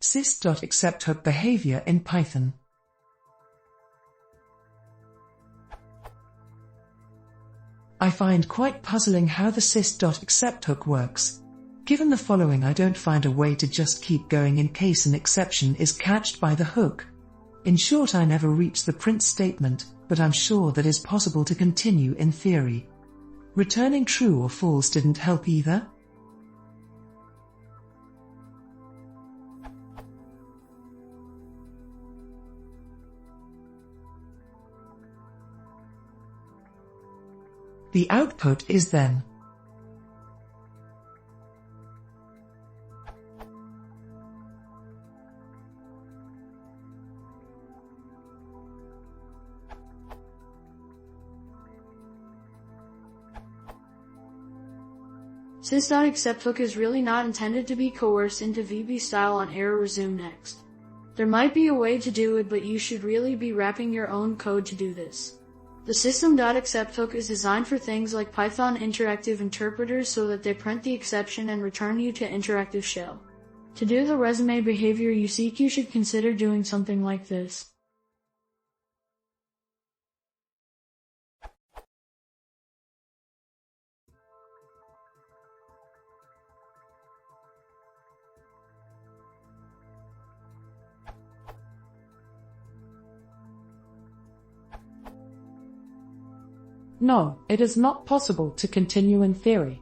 sys.excepthook behavior in Python. I find quite puzzling how the sys.excepthook works. Given the following, I don't find a way to just keep going in case an exception is catched by the hook. In short, I never reach the print statement, but I'm sure that is possible to continue in theory. Returning true or false didn't help either. The output is then sys.excepthook is really not intended to be coerced into VB style on error resume next. There might be a way to do it, but you should really be wrapping your own code to do this. The system.excepthook is designed for things like Python interactive interpreters so that they print the exception and return you to interactive shell. To do the resume behavior you seek, you should consider doing something like this. No, it is not possible to continue in theory.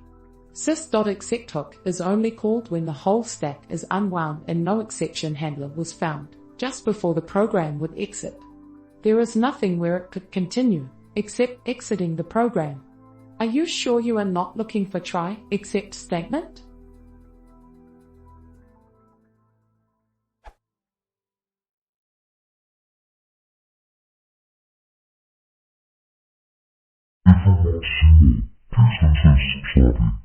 Sys.excepthook is only called when the whole stack is unwound and no exception handler was found, just before the program would exit. There is nothing where it could continue, except exiting the program. Are you sure you are not looking for try, except statement? If you want to see more, please consider subscribing.